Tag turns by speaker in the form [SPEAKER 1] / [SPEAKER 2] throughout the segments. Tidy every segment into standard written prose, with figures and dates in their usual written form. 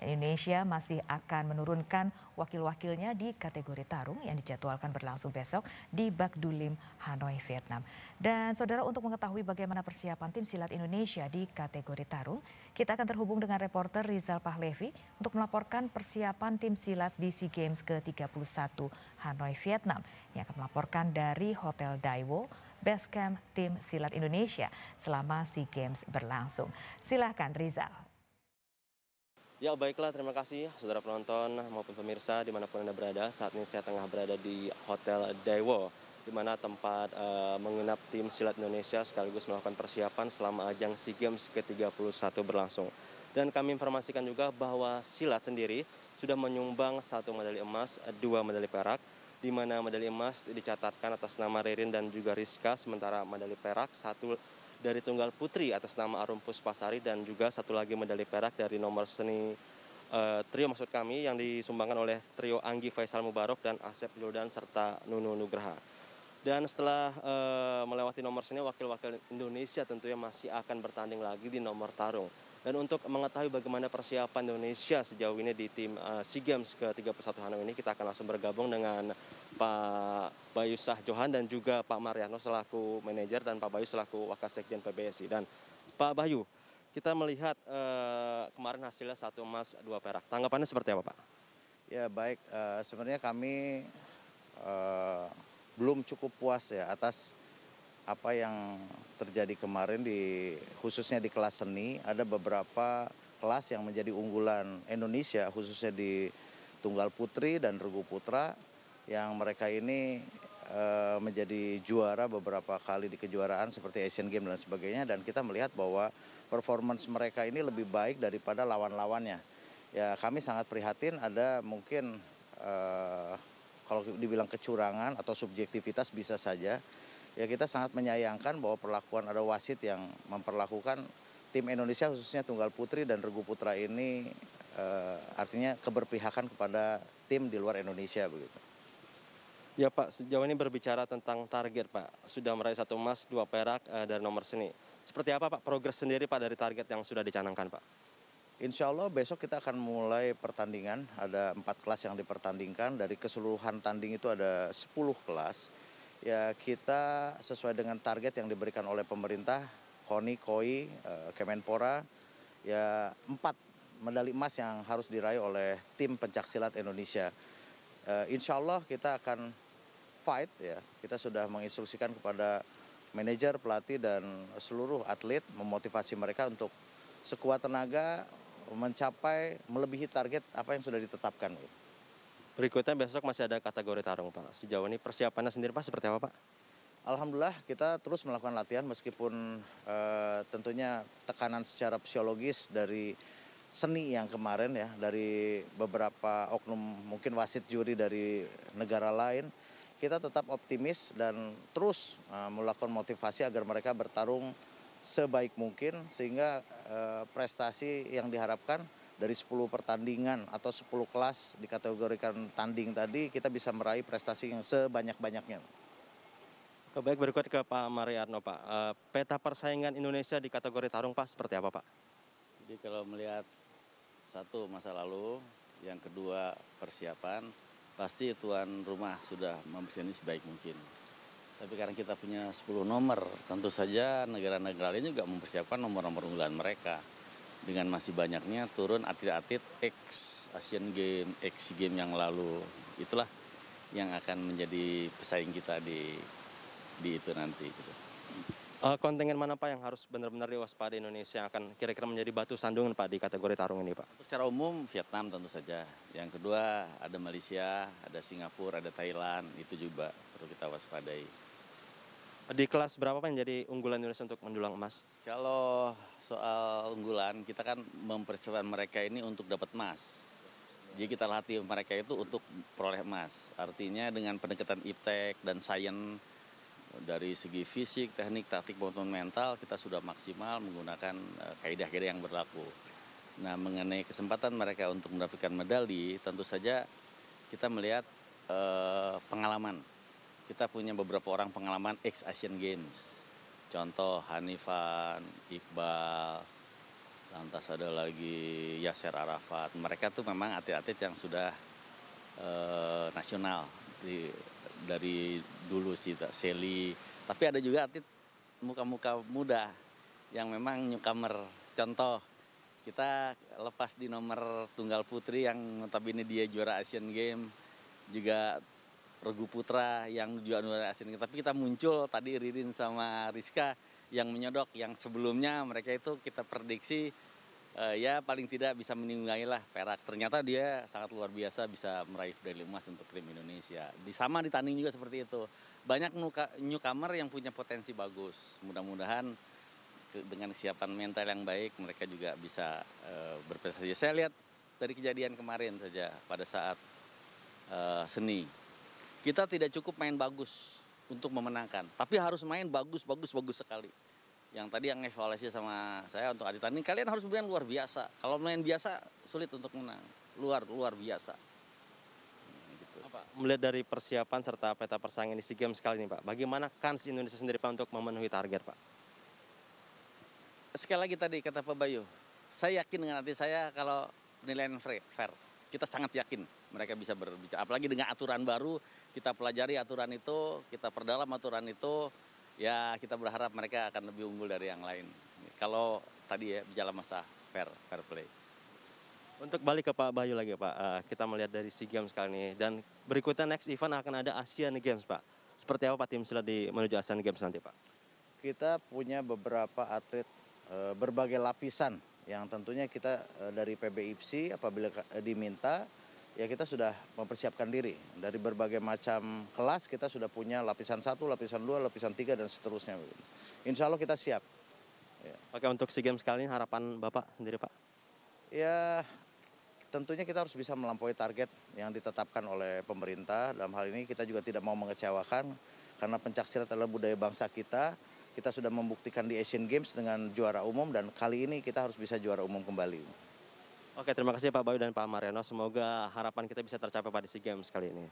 [SPEAKER 1] Indonesia masih akan menurunkan wakil-wakilnya di kategori tarung yang dijadwalkan berlangsung besok di Bac Du Lim, Hanoi, Vietnam. Dan saudara, untuk mengetahui bagaimana persiapan tim silat Indonesia di kategori tarung, kita akan terhubung dengan reporter Rizal Pahlevi untuk melaporkan persiapan tim silat di SEA Games ke-31 Hanoi, Vietnam, yang akan melaporkan dari Hotel Daewoo, base camp tim silat Indonesia selama SEA Games berlangsung. Silakan Rizal.
[SPEAKER 2] Ya baiklah, terima kasih saudara penonton maupun pemirsa dimanapun Anda berada. Saat ini saya tengah berada di Hotel Daewoo, di mana tempat menginap tim silat Indonesia sekaligus melakukan persiapan selama ajang SEA Games ke-31 berlangsung. Dan kami informasikan juga bahwa silat sendiri sudah menyumbang 1 medali emas, 2 medali perak, di mana medali emas dicatatkan atas nama Ririn dan juga Rizka, sementara medali perak 1 dari tunggal putri atas nama Arum Puspasari, dan juga 1 lagi medali perak dari nomor seni trio maksud kami yang disumbangkan oleh trio Anggi Faisal Mubarok dan Asep Juldan serta Nunu Nugraha. Dan setelah melewati nomor seni, wakil-wakil Indonesia tentunya masih akan bertanding lagi di nomor tarung. Dan untuk mengetahui bagaimana persiapan Indonesia sejauh ini di tim SEA Games ke-31 Hanoi ini, kita akan langsung bergabung dengan Pak Bayu Sah Johan dan juga Pak Mariano selaku manajer dan Pak Bayu selaku Wakassekjen PBSI. Dan Pak Bayu, kita melihat kemarin hasilnya 1 emas 2 perak. Tanggapannya seperti apa, Pak?
[SPEAKER 3] Ya baik, sebenarnya kami belum cukup puas ya atas apa yang terjadi kemarin khususnya di kelas seni. Ada beberapa kelas yang menjadi unggulan Indonesia khususnya di tunggal putri dan regu putra, yang mereka ini menjadi juara beberapa kali di kejuaraan seperti Asian Games dan sebagainya, dan kita melihat bahwa performance mereka ini lebih baik daripada lawan-lawannya. Ya kami sangat prihatin, ada mungkin kalau dibilang kecurangan atau subjektivitas bisa saja. Ya kita sangat menyayangkan bahwa perlakuan ada wasit yang memperlakukan tim Indonesia khususnya tunggal putri dan regu putra ini artinya keberpihakan kepada tim di luar Indonesia begitu.
[SPEAKER 2] Ya Pak, sejauh ini berbicara tentang target Pak, sudah meraih 1 emas 2 perak dari nomor seni. Seperti apa Pak progres sendiri Pak dari target yang sudah dicanangkan Pak?
[SPEAKER 3] Insya Allah besok kita akan mulai pertandingan, ada 4 kelas yang dipertandingkan, dari keseluruhan tanding itu ada 10 kelas. Ya kita sesuai dengan target yang diberikan oleh pemerintah, KONI, Kemenpora, ya 4 medali emas yang harus diraih oleh tim pencaksilat Indonesia. Insya Allah kita akan fight ya, kita sudah menginstruksikan kepada manajer, pelatih, dan seluruh atlet, memotivasi mereka untuk sekuat tenaga mencapai melebihi target apa yang sudah ditetapkan.
[SPEAKER 2] Berikutnya besok masih ada kategori tarung Pak. Sejauh ini persiapannya sendiri Pak seperti apa Pak?
[SPEAKER 3] Alhamdulillah kita terus melakukan latihan meskipun tentunya tekanan secara psikologis dari seni yang kemarin ya, dari beberapa oknum mungkin wasit juri dari negara lain. Kita tetap optimis dan terus melakukan motivasi agar mereka bertarung sebaik mungkin, sehingga prestasi yang diharapkan dari 10 pertandingan atau 10 kelas dikategorikan tanding tadi, kita bisa meraih prestasi yang sebanyak-banyaknya.
[SPEAKER 2] Baik, berikut ke Pak Mariano Pak. Peta persaingan Indonesia di kategori tarung Pak seperti apa Pak?
[SPEAKER 4] Jadi kalau melihat satu masa lalu, yang kedua persiapan, pasti tuan rumah sudah mempersiapkan ini sebaik mungkin. Tapi karena kita punya 10 nomor, tentu saja negara-negara lain juga mempersiapkan nomor-nomor unggulan mereka. Dengan masih banyaknya turun atlet-atlet ex-Asian Games, ex-SEA Games yang lalu. Itulah yang akan menjadi pesaing kita di itu nanti. Gitu.
[SPEAKER 2] Kontingen mana Pak yang harus benar-benar diwaspadai Indonesia yang akan kira-kira menjadi batu sandungan Pak di kategori tarung ini Pak?
[SPEAKER 4] Untuk secara umum Vietnam tentu saja. Yang kedua ada Malaysia, ada Singapura, ada Thailand, itu juga perlu kita waspadai.
[SPEAKER 2] Di kelas berapa Pak yang jadi unggulan Indonesia untuk mendulang emas?
[SPEAKER 4] Kalau soal unggulan, kita kan mempersiapkan mereka ini untuk dapat emas. Jadi kita latih mereka itu untuk peroleh emas. Artinya dengan pendekatan iptek dan sains, dari segi fisik, teknik, taktik, maupun mental, kita sudah maksimal menggunakan kaidah-kaidah yang berlaku. Nah, mengenai kesempatan mereka untuk mendapatkan medali, tentu saja kita melihat pengalaman. Kita punya beberapa orang pengalaman ex-Asian Games. Contoh Hanifan, Iqbal, lantas ada lagi Yasser Arafat. Mereka tuh memang atlet-atlet yang sudah nasional dari dulu sih, Sally. Tapi ada juga atlet muka-muka muda yang memang newcomer. Contoh, kita lepas di nomor tunggal putri yang notabene dia juara Asian Games, juga regu putra yang juga juara Asian Games. Tapi kita muncul tadi Ririn sama Rizka yang menyodok, yang sebelumnya mereka itu kita prediksi ya paling tidak bisa menunggangi lah perak. Ternyata dia sangat luar biasa bisa meraih medali emas untuk tim Indonesia. Sama di tanding juga seperti itu. Banyak newcomer yang punya potensi bagus. Mudah-mudahan dengan kesiapan mental yang baik mereka juga bisa berprestasi. Saya lihat dari kejadian kemarin saja pada saat seni. Kita tidak cukup main bagus untuk memenangkan, tapi harus main bagus sekali. Yang tadi yang evaluasi sama saya untuk atlet tanding, kalian harus main luar biasa. Kalau main biasa sulit untuk menang, luar biasa. Gitu.
[SPEAKER 2] Pak, melihat dari persiapan serta peta persaingan di SEA Games kali ini, Pak, bagaimana kans Indonesia sendiri Pak untuk memenuhi target, Pak?
[SPEAKER 4] Sekali lagi tadi kata Pak Bayu, saya yakin dengan hati saya kalau penilaian fair. Kita sangat yakin mereka bisa berbicara. Apalagi dengan aturan baru, kita pelajari aturan itu, kita perdalam aturan itu, ya kita berharap mereka akan lebih unggul dari yang lain. Kalau tadi ya bicara masa fair play.
[SPEAKER 2] Untuk balik ke Pak Bayu lagi, Pak, kita melihat dari SEA Games kali ini dan berikutnya next event akan ada Asian Games, Pak. Seperti apa Pak tim silat menuju Asian Games nanti, Pak?
[SPEAKER 3] Kita punya beberapa atlet berbagai lapisan yang tentunya kita dari PBIPSI apabila diminta ya kita sudah mempersiapkan diri. Dari berbagai macam kelas kita sudah punya lapisan 1, lapisan 2, lapisan 3 dan seterusnya. Insya Allah kita siap.
[SPEAKER 2] Ya. Oke, untuk SEA Games kali ini harapan Bapak sendiri, Pak?
[SPEAKER 3] Ya tentunya kita harus bisa melampaui target yang ditetapkan oleh pemerintah. Dalam hal ini kita juga tidak mau mengecewakan karena pencaksilat adalah budaya bangsa kita. Kita sudah membuktikan di Asian Games dengan juara umum dan kali ini kita harus bisa juara umum kembali.
[SPEAKER 2] Oke, terima kasih Pak Bayu dan Pak Mariano. Semoga harapan kita bisa tercapai pada SEA Games kali ini.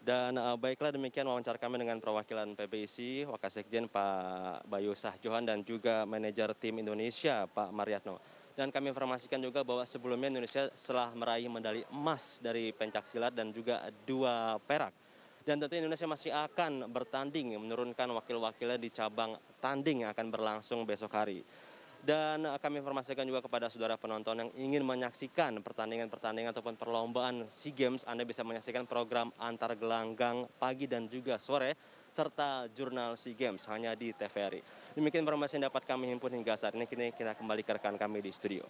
[SPEAKER 2] Dan baiklah demikian wawancara kami dengan perwakilan PBIC, Wakasekjen Pak Bayu Sahjohan dan juga manajer tim Indonesia Pak Mariano. Dan kami informasikan juga bahwa sebelumnya Indonesia setelah meraih medali emas dari pencaksilat dan juga 2 perak. Dan tentu Indonesia masih akan bertanding menurunkan wakil-wakilnya di cabang tanding yang akan berlangsung besok hari. Dan kami informasikan juga kepada saudara penonton yang ingin menyaksikan pertandingan-pertandingan ataupun perlombaan SEA Games, Anda bisa menyaksikan program antar gelanggang pagi dan juga sore serta jurnal SEA Games hanya di TVRI. Demikian informasi yang dapat kami himpun hingga saat ini, kita kembali ke rekan kami di studio.